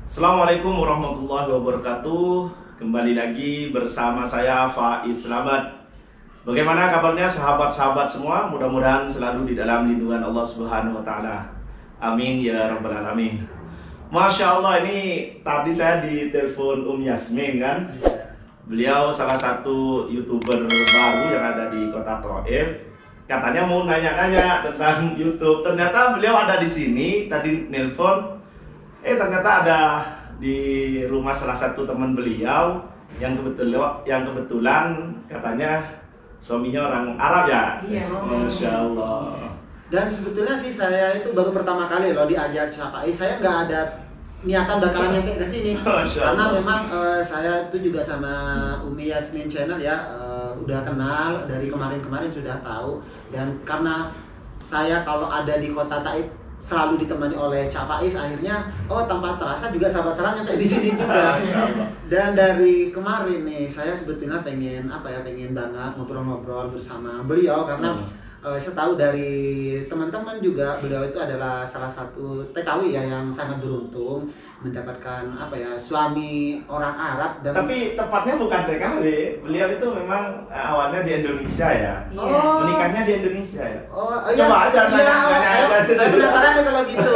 Assalamualaikum warahmatullahi wabarakatuh. Kembali lagi bersama saya Faiz Slamet. Bagaimana kabarnya sahabat-sahabat semua? Mudah-mudahan selalu di dalam lindungan Allah Subhanahu wa taala. Amin ya rabbal alamin. Masya Allah, ini tadi saya ditelepon Yasmin kan. Beliau salah satu YouTuber baru yang ada di Kota Thaif. Katanya mau nanya-nanya tentang YouTube. Ternyata beliau ada di sini, tadi nelpon. Ternyata ada di rumah salah satu teman beliau yang kebetulan katanya suaminya orang Arab ya. Iya. Masya Allah. Dan sebetulnya sih saya itu baru pertama kali loh diajak Faiz. Saya nggak ada niatan bakalan nyampe ke sini. Karena memang saya itu juga sama Umi Yasmin channel ya, udah kenal dari kemarin-kemarin sudah tahu. Dan karena saya kalau ada di Kota Thaif selalu ditemani oleh Cak Faiz, akhirnya tanpa terasa juga sahabat salam nyampe di sini juga. Dan dari kemarin nih saya sebetulnya pengen banget ngobrol-ngobrol bersama beliau karena setahu dari teman-teman juga beliau itu adalah salah satu TKW ya yang sangat beruntung mendapatkan suami orang Arab. Dan tapi tepatnya bukan TKW, beliau itu memang awalnya di Indonesia ya. Oh. Menikahnya di Indonesia ya. Iya, Coba aja nanya aja. saya penasaran deh kalau gitu.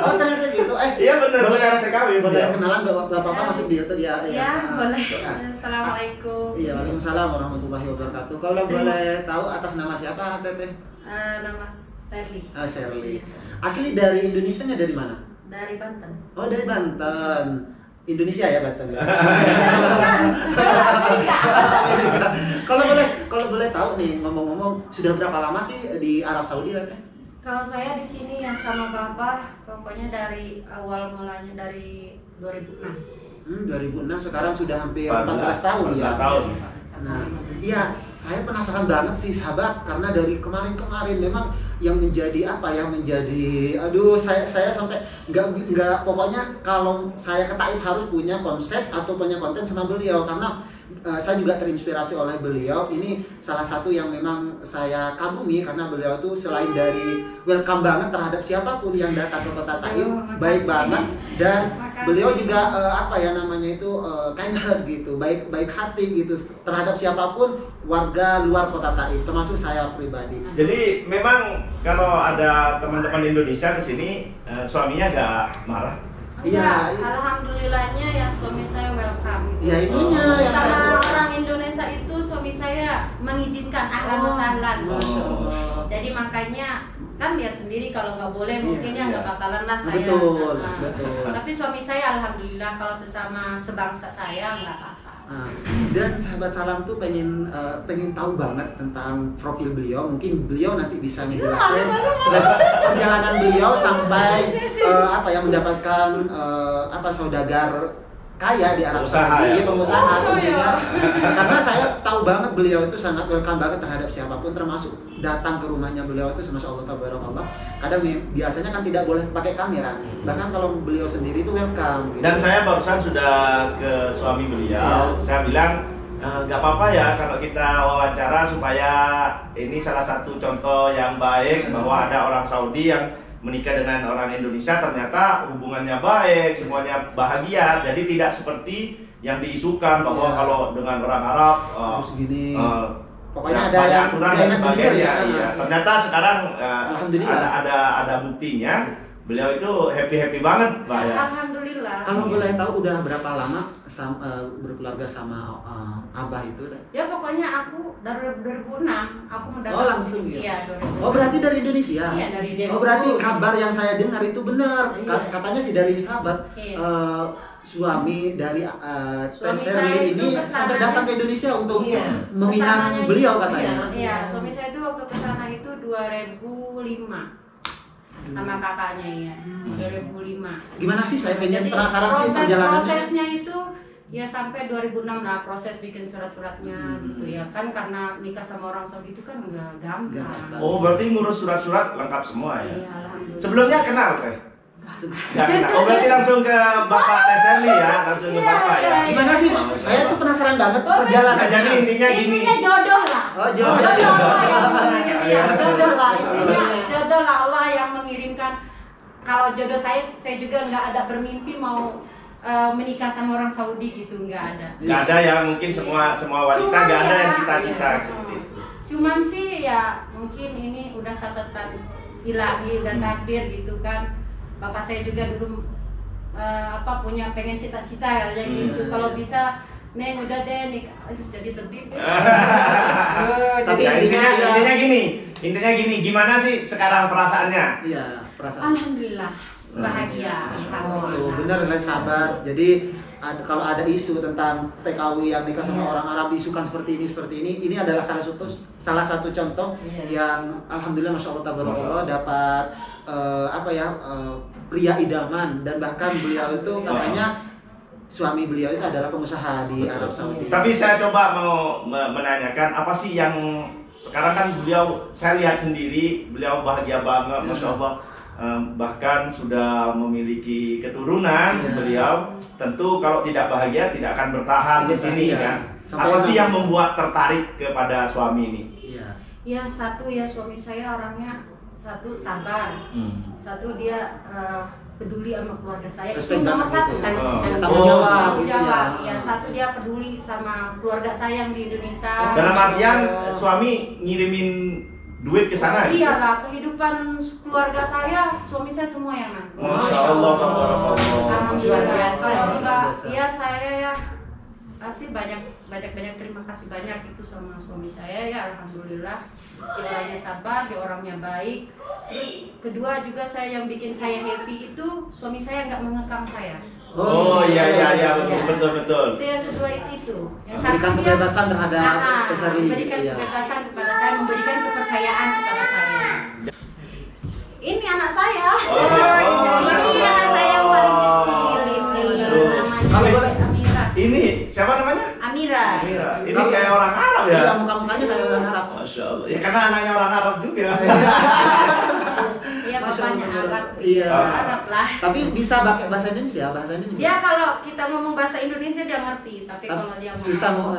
Oh ternyata gitu. Iya benar, bukan TKW. Boleh kenalan nggak Bapak masuk di YouTube ya? Ya, boleh. Assalamualaikum. Iya, waalaikumsalam warahmatullahi wabarakatuh. Kalau boleh tahu atas nama siapa Teteh? Nama Sherly. Sherly. Asli dari Indonesia-nya dari mana? Dari Banten. Oh, dari Banten. Indonesia ya, Banten ya. Kalau boleh tahu nih, ngomong-ngomong sudah berapa lama sih di Arab Saudi Teteh? Kalau saya di sini ya sama Bapak, pokoknya dari awal mulanya dari 2006. 2006, sekarang sudah hampir 14 tahun ya. 14 tahun. Nah, iya, saya penasaran banget sih sahabat karena dari kemarin memang yang menjadi saya sampai nggak pokoknya kalau saya ke Thaif harus punya konsep atau punya konten sama beliau karena saya juga terinspirasi oleh beliau. Ini salah satu yang memang saya kagumi karena beliau tuh selain dari welcome banget terhadap siapapun yang datang ke Kota Thaif, baik banget, dan beliau juga kind heart gitu, baik hati gitu terhadap siapapun warga luar Kota Thaif, termasuk saya pribadi. Jadi memang kalau ada teman-teman Indonesia di sini, suaminya nggak marah. Iya. Alhamdulillahnya ya suami saya welcome. Ya itunya yang saya sama suka. orang Indonesia itu suami saya mengizinkan ahlan wa sahlan. Masya Allah. Jadi makanya kan lihat sendiri kalau nggak boleh Iya, mungkin ya nggak bakalan lah saya. Betul. Tapi suami saya alhamdulillah kalau sesama sebangsa saya nggak apa-apa. Dan sahabat salam tuh pengen tahu banget tentang profil beliau. Mungkin beliau nanti bisa ngejelasin perjalanan beliau sampai mendapatkan saudagar kaya di Arab Saudi, pengusaha tentunya. Karena saya tahu banget beliau itu sangat welcome banget terhadap siapapun, termasuk datang ke rumahnya beliau itu masya Allah tabarakallah. Kadang biasanya kan tidak boleh pakai kamera, bahkan kalau beliau sendiri itu welcome. Gitu. Dan saya barusan sudah ke suami beliau, saya bilang nggak apa-apa ya kalau kita wawancara supaya ini salah satu contoh yang baik bahwa ada orang Saudi yang menikah dengan orang Indonesia ternyata hubungannya baik, semuanya bahagia. Jadi tidak seperti yang diisukan bahwa kalau dengan orang Arab terus gini. ya, Pokoknya ada yang aturan dan sebagainya. ya. Iya. Ternyata sekarang Alhamdulillah ada buktinya. Beliau itu happy banget, Pak ya. Alhamdulillah. Kalau boleh tahu udah berapa lama berkeluarga sama Abah itu? Ya pokoknya aku dari 2006 aku mendapat. Oh langsung ya? Iya 2006. Oh berarti dari Indonesia? Iya dari Jepang. Oh berarti kabar yang saya dengar itu benar. Iya. Katanya sih dari sahabat. Iya. Suami dari Teh Suami saya Sherly itu ini kesana sampai datang ke Indonesia untuk meminang Kesananya beliau itu, katanya. Iya, suami saya itu waktu kesana itu 2005 sama kakaknya ya. 2005. Gimana sih, saya pengen Jadi, penasaran sih perjalanannya. prosesnya itu ya sampai 2006 lah proses bikin surat-suratnya gitu ya kan karena nikah sama orang Saudi itu kan nggak gampang. Oh berarti ngurus surat-surat lengkap semua ya? Iya, alhamdulillah. Sebelumnya kenal Teh? Nggak kenal. Oh berarti langsung ke Bapak Teh Sherly ya? Langsung ke Bapak ya? Gimana sih, saya tuh penasaran banget perjalanannya. Jadi intinya gini. Intinya jodoh lah. Oh jodoh. Iya, jodoh lah. Intinya jodoh lah, Allah yang mengirimkan. Kalau jodoh saya juga nggak ada bermimpi mau menikah sama orang Saudi gitu, nggak ada. Nggak ada yang mungkin semua wanita nggak ada yang cita-cita seperti itu. Cuman sih ya mungkin ini udah catatan ilahi dan takdir gitu kan. Bapak saya juga dulu punya pengen cita-cita katanya gitu. Kalau bisa Neng udah deh nikah, harus jadi sedih. Tapi intinya gini, gimana sih sekarang perasaannya? Iya, perasaan. Alhamdulillah bahagia. Alhamdulillah. Bener kan sahabat. Jadi kalau ada isu tentang TKW yang nikah sama orang Arab isukan seperti ini adalah salah satu contoh yang alhamdulillah masya Allah tabarakallah dapat pria idaman, dan bahkan beliau itu katanya suami beliau itu adalah pengusaha di Arab Saudi. Tapi saya coba mau menanyakan apa sih yang sekarang kan beliau, saya lihat sendiri beliau bahagia banget, masya Allah. Bahkan sudah memiliki keturunan beliau. Tentu kalau tidak bahagia tidak akan bertahan di sini kan. Apa sih yang membuat tertarik kepada suami ini? Ya satu ya, suami saya orangnya satu sabar, satu dia peduli sama keluarga saya. Itu nomor satu kan. Tanggung jawab. Ya satu dia peduli sama keluarga saya yang di Indonesia. Dalam artian suami ngirimin duit ke sana? Iyalah, kehidupan keluarga saya, suami saya semua yang nanggung. Masya Allah, alhamdulillah. Kalau enggak, ya saya ya pasti banyak terima kasih banyak itu sama suami saya ya, alhamdulillah. Dia orangnya sabar, dia orangnya baik. Terus kedua juga saya yang bikin saya happy itu suami saya nggak mengekang saya. Oh iya betul. Itu yang kedua itu. Yang memberikan kebebasan terhadap Esarli. Memberikan kebebasan kepada saya, memberikan kepercayaan kepada saya. Ini anak saya. Ini anak saya yang paling kecil ini. Namanya Amira. Ini siapa namanya? Amira. Ini kayak orang Arab ya? Iya, muka-mukanya kayak orang Arab. Masya Allah. Ya karena anaknya orang Arab juga. Iya, bapaknya Arab. Iya. Arab lah. Tapi bisa pakai bahasa Indonesia, Dia kalau kita ngomong bahasa Indonesia dia ngerti, tapi kalau dia susah mau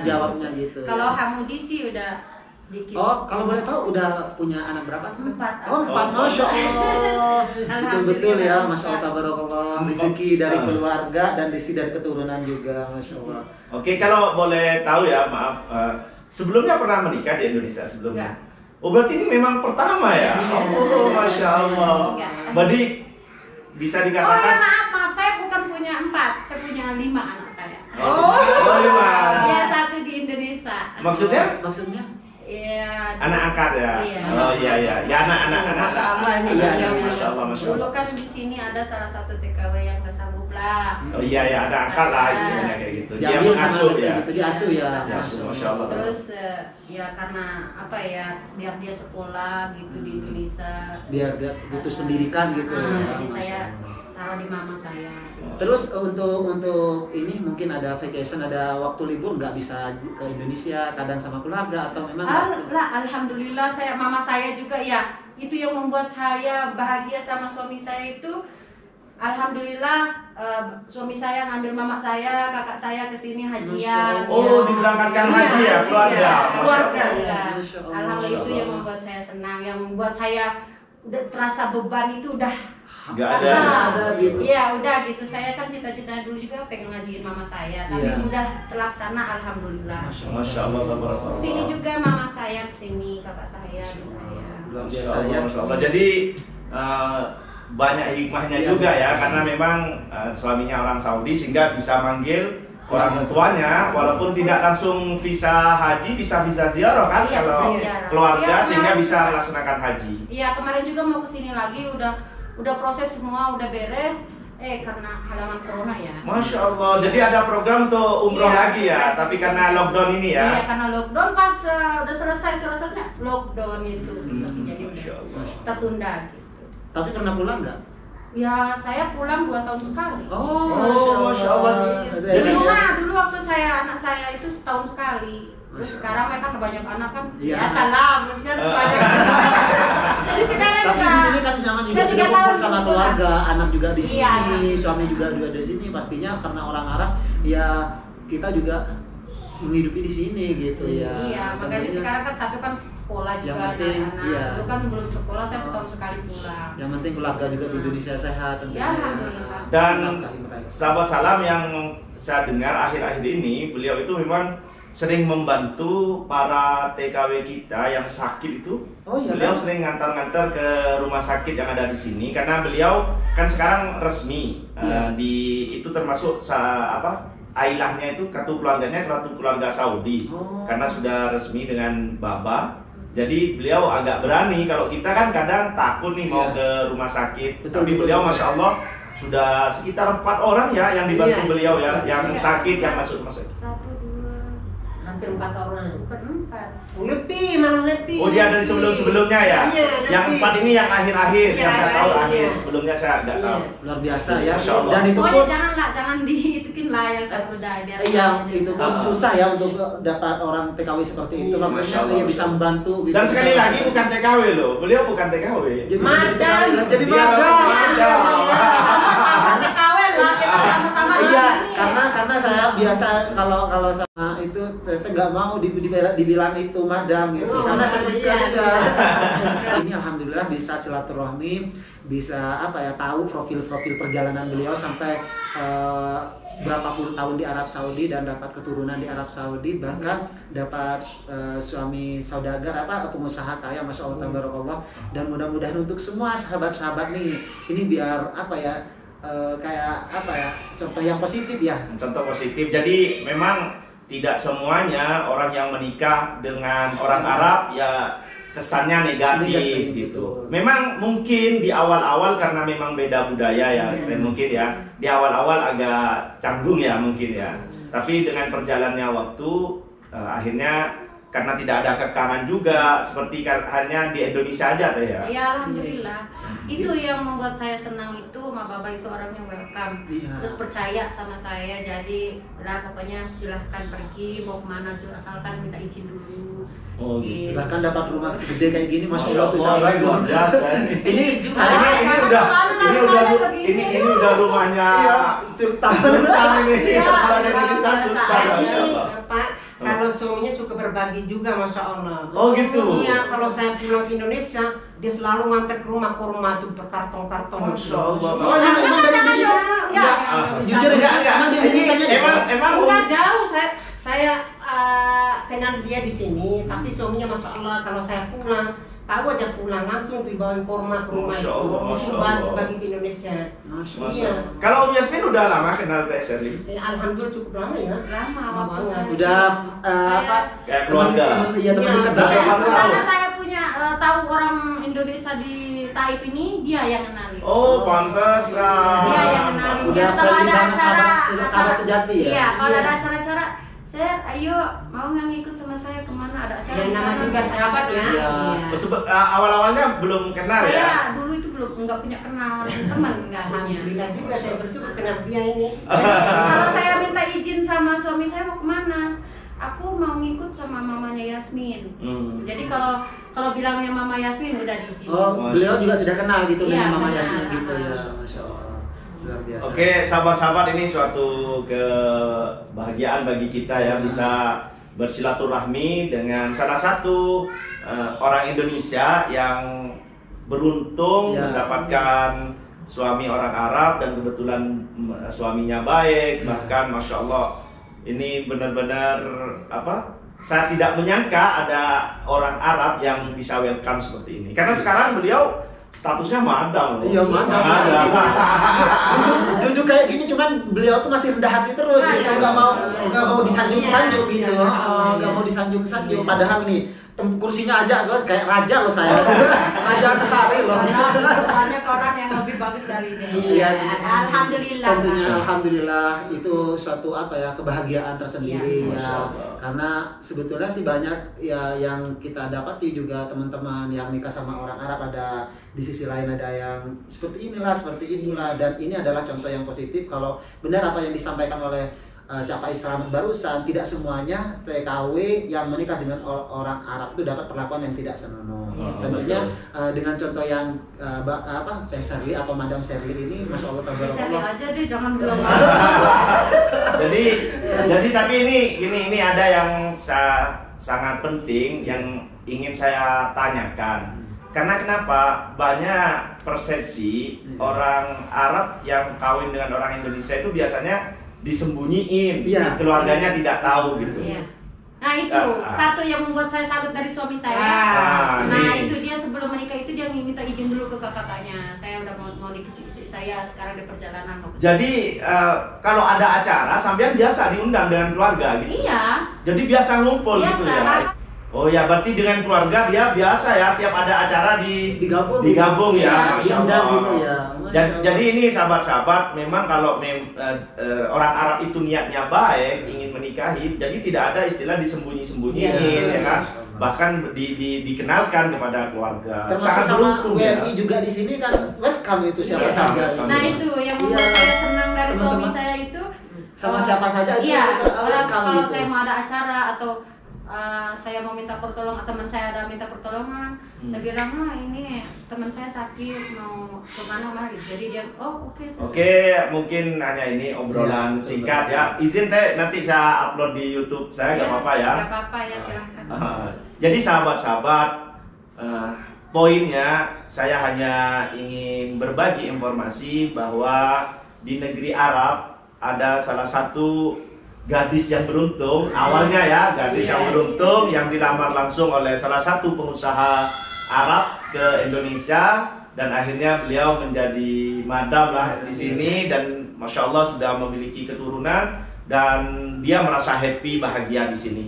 jawabnya gitu. Kalau Hamudi sih udah dikit. Oh, kalau boleh tahu udah punya anak berapa? 4. Oh, 4. Masya Allah. Betul-betul ya, Masya Allah tabarakallah. Rezeki dari keluarga dan rezeki dari keturunan juga, Masya Allah. Oke, kalau boleh tahu ya, maaf. Sebelumnya pernah menikah di Indonesia sebelumnya? Enggak. Oh, berarti ini memang pertama ya? Oh, Masya Allah. Berarti bisa dikatakan... Oh ya, maaf, saya bukan punya 4, saya punya 5 anak saya. Oh, 5. Iya, 1 di Indonesia. Maksudnya? Iya. Anak angkat ya? Iya. Oh iya. Ya anak-anak. Masya Allah ini. Iya, Masya Allah. Dulu kan di sini ada salah satu TKW yang nggak sanggup lah. Oh iya, ada angkat lah istilahnya kayak gitu. Dia Diambil mengasuh sama ya. gitu, diasuh ya. Masya Allah. Terus ya karena apa ya, biar dia sekolah gitu di Indonesia. Biar butuh pendidikan gitu. Jadi saya taruh di mama saya. Terus untuk ini mungkin ada vacation, ada waktu libur nggak bisa ke Indonesia kadang sama keluarga atau memang? Alhamdulillah mama saya juga ya, itu yang membuat saya bahagia sama suami saya itu. Alhamdulillah suami saya ngambil mama saya, kakak saya ke sini hajian. Oh, diberangkatkan haji ya keluarga. Keluarga. Alhamdulillah itu yang membuat saya senang, yang membuat saya udah terasa beban itu udah nggak ada gitu. Iya, udah gitu. Saya kan cita-citanya dulu juga pengen ngajiin mama saya, tapi udah terlaksana alhamdulillah. Masya Allah. Sini juga mama saya kesini, kakak saya di saya. Luar Masya biasa ya. Allah. Jadi banyak hikmahnya juga ya, karena memang suaminya orang Saudi sehingga bisa manggil orang tuanya walaupun tidak langsung visa haji, bisa visa ziarah kan, kalau keluarga sehingga bisa melaksanakan haji. Iya, kemarin juga mau kesini lagi, udah proses semua, udah beres. Karena halaman corona ya. Masya Allah. Jadi ada program untuk umroh lagi ya, tapi karena lockdown ini ya. Iya, karena lockdown pas udah selesai surat-suratnya lockdown itu. Jadi Masya Allah. tertunda gitu. Tapi pernah pulang nggak? Ya, saya pulang 2 tahun sekali. Oh, Masya Allah. Dulu waktu anak saya itu setahun sekali. Terus sekarang mereka banyak anak kan, ya salam, maksudnya sebanyak. Jadi sekarang tapi di sini kan sama juga sudah kumpul sama keluarga, anak juga di sini, suami juga di sini. Pastinya karena orang Arab, ya kita juga menghidupi di sini gitu ya. Iya, makanya Tentunya sekarang kan satu kan sekolah juga yang penting, anak-anak. iya. Dulu kan belum sekolah, saya setahun sekali pulang. yang penting keluarga juga di Indonesia sehat tentunya. Ya, alhamdulillah. Dan Menafkahi mereka. sahabat salam yang saya dengar akhir-akhir ini, beliau itu memang sering membantu para TKW kita yang sakit itu. Oh iya. Beliau kan? sering ngantar-ngantar ke rumah sakit yang ada di sini karena beliau kan sekarang resmi Iya. di itu termasuk ailahnya itu kartu keluarga Saudi. Oh. Karena sudah resmi dengan Baba. Jadi beliau agak berani. Kalau kita kan kadang takut nih mau Iya. ke rumah sakit. Betul, Tapi betul, beliau betul. Masya Allah sudah sekitar 4 orang ya yang dibantu Iya. beliau ya, yang Iya. sakit yang masuk rumah sakit. 1, 2, Hampir 4 orang. bukan 4. Lebih, malah lebih. Oh dia dari sebelum-sebelumnya ya? Iya, Yang lebih. 4 ini yang akhir-akhir, Iya, yang saya tahu iya. akhir. Sebelumnya saya nggak Iya. tahu. Luar biasa ya. Masya Allah. Dan itu Pokoknya pun jangan diitukin lah yang satu dah biar yang aja. itu pun susah ya untuk dapat orang TKW seperti itu. Iya, Maksudnya Masya Allah. dia bisa membantu gitu. Dan sekali Bisa- lagi bukan TKW loh, beliau bukan TKW. jadi Madam. jadi Dia madam. madam. Sama-sama TKW lah, kita sama-sama di Iya, sini. karena saya biasa kalau sama itu teteh nggak mau dibilang itu madam gitu. Oh, Karena saya iya. ya. Ini alhamdulillah bisa silaturahmi, bisa tahu profil perjalanan beliau sampai berapa puluh tahun di Arab Saudi dan dapat keturunan di Arab Saudi, bahkan dapat suami saudagar pengusaha kaya, Masya Allah tabarakallah. Dan mudah-mudahan untuk semua sahabat-sahabat nih ini biar contoh yang positif ya. Contoh positif. Jadi memang tidak semuanya orang yang menikah dengan orang Arab ya kesannya negatif gitu. Memang mungkin di awal-awal karena memang beda budaya ya, mungkin ya. Di awal-awal agak canggung ya mungkin ya. Tapi dengan perjalannya waktu akhirnya karena tidak ada kekangan juga seperti hanya di Indonesia aja teh ya. Ya alhamdulillah. Itu yang membuat saya senang itu, Ma Baba itu orangnya welcome. Iya. Terus percaya sama saya. Jadi lah pokoknya silahkan pergi mau kemana juga asalkan minta izin dulu. Oh, gitu. Bahkan dapat rumah segede kayak gini, Masya Allah tuh Masya sahabat Allah, luar biasa ini. Ini Saya ini udah rumahnya Iya, Sultan. ini. Iya, Indonesia Sultan. Jadi Pak, kalau suaminya suka berbagi juga, Masya Allah. Oh gitu. Iya, kalau saya pulang ke Indonesia, dia selalu ngantar ke rumah tuh berkarton-karton. Masya Allah. Oh, emang dari Indonesia? Enggak. Jujur enggak, emang di Indonesia Emang Enggak jauh, saya kenal dia di sini, tapi suaminya Masya Allah kalau saya pulang, tahu aja pulang langsung dibawain kurma ke rumah Masya itu, Allah, Masya disuruh Allah. bagi-bagi ke Indonesia. Masya Masya Iya. Allah. Kalau Om Yasmin udah lama kenal Teh Sherly? Alhamdulillah cukup lama ya. Lama Lama waktu banget. saya. Udah Kayak keluarga. Iya, teman Iya. dekat Berapa banget. tahun? Karena saya punya tahu orang Indonesia di Taif ini, dia yang kenalin. Oh, pantesan. Dia yang kenalin. Udah Ya, kalau friendly ada banget, acara, sahabat sejati ya? Iya, kalau Iya. ada acara-acara, saya ayo mau nggak ngikut sama saya kemana ada acara Yang di nama sana, juga bisa." sahabat ya. Iya. Awal-awalnya belum kenal Saya ya. dulu itu belum nggak punya kenal teman nggak punya. Alhamdulillah juga saya bersyukur kenal dia ini. Jadi, kalau saya minta izin sama suami saya mau kemana, aku mau ngikut sama mamanya Yasmin. Jadi kalau bilangnya Mama Yasmin udah diizinin. Oh, beliau juga sudah kenal gitu Iya, dengan Mama kenal. Yasmin gitu ya. Masya Allah. Luar biasa. Oke, sahabat-sahabat, ini suatu kebahagiaan bagi kita ya bisa bersilaturahmi dengan salah satu orang Indonesia yang beruntung Ya. mendapatkan suami orang Arab dan kebetulan suaminya baik, bahkan Masya Allah ini benar-benar saya tidak menyangka ada orang Arab yang bisa welcome seperti ini karena sekarang beliau statusnya madam loh. Iya, madam. Duduk kayak gini, cuman beliau tuh masih rendah hati terus Ah, gitu, iya. nggak mau disanjung-sanjung Iya, gitu, iya. nggak mau disanjung-sanjung. Iya. Padahal nih kursinya aja gue kayak raja loh saya, raja sekali loh. Banyak orang yang lebih bagus dari dia. Iya. Alhamdulillah. Tentunya alhamdulillah itu suatu kebahagiaan tersendiri Iya, ya. Masya Allah. Karena sebetulnya sih banyak ya yang kita dapati juga teman-teman yang nikah sama orang Arab, ada di sisi lain ada yang seperti inilah, seperti inilah, dan ini adalah contoh yang positif kalau benar apa yang disampaikan oleh Cak Faiz Slamet barusan, tidak semuanya TKW yang menikah dengan orang Arab itu dapat perlakuan yang tidak senonoh. Tentunya dengan contoh yang Teh Sherly atau Madam Sherly ini, Masya Allah Saya tabarakallah. aja deh, jangan bilang. Jadi tapi ini ada yang sangat penting yang ingin saya tanyakan. Karena kenapa banyak persepsi orang Arab yang kawin dengan orang Indonesia itu biasanya disembunyiin, keluarganya tidak tahu gitu. Nah itu satu yang membuat saya salut dari suami saya. Nah itu dia sebelum menikah itu dia minta izin dulu ke kakaknya. Saya udah mau nikah istri saya, sekarang di perjalanan mau kesini. Jadi kalau ada acara sampean biasa diundang dengan keluarga gitu. Iya. Jadi biasa ngumpul biasa, gitu ya. Oh ya, berarti dengan keluarga dia biasa ya, tiap ada acara digabung ya, Masya Allah. Gitu ya. Jadi ini sahabat-sahabat, memang kalau orang Arab itu niatnya baik, ingin menikahi, jadi tidak ada istilah disembunyi-sembunyiin ya kan. Bahkan dikenalkan kepada keluarga. Termasuk sama WNI juga di sini kan welcome itu siapa saja. Nah itu yang membuat saya senang dari suami saya itu sama siapa saja itu kalau saya mau ada acara atau saya mau minta pertolongan, teman saya ada minta pertolongan, saya bilang ini teman saya sakit mau kemana mari, jadi dia oke, mungkin hanya ini obrolan singkat ya, izin teh nanti saya upload di YouTube saya nggak apa-apa ya? Nggak apa-apa ya, silahkan. Jadi sahabat-sahabat, poinnya saya hanya ingin berbagi informasi bahwa di negeri Arab ada salah satu gadis yang beruntung, awalnya ya gadis yang beruntung yang dilamar langsung oleh salah satu pengusaha Arab ke Indonesia dan akhirnya beliau menjadi madam lah di sini dan Masya Allah sudah memiliki keturunan dan dia merasa happy bahagia di sini.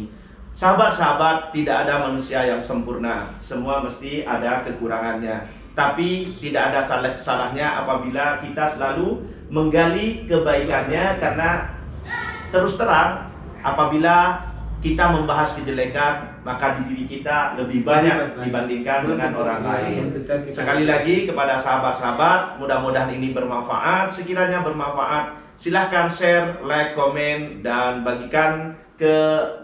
Sahabat-sahabat, tidak ada manusia yang sempurna, semua mesti ada kekurangannya. Tapi tidak ada salahnya apabila kita selalu menggali kebaikannya karena terus terang, apabila kita membahas kejelekan, maka di diri kita lebih banyak dibandingkan dengan orang lain. Sekali lagi kepada sahabat-sahabat, mudah-mudahan ini bermanfaat. Sekiranya bermanfaat, silahkan share, like, komen, dan bagikan ke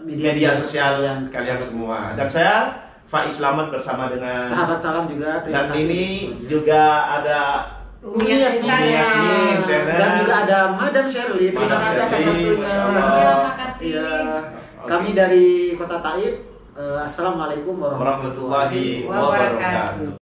media sosial kalian semua. Dan saya Faiz Slamet bersama dengan sahabat salam juga. Dan ini juga ada Umi Yasmin dan juga ada Madam Shirley. Terima kasih atas waktunya. Makasih. Kami dari Kota Taib. Assalamualaikum warahmatullahi wabarakatuh.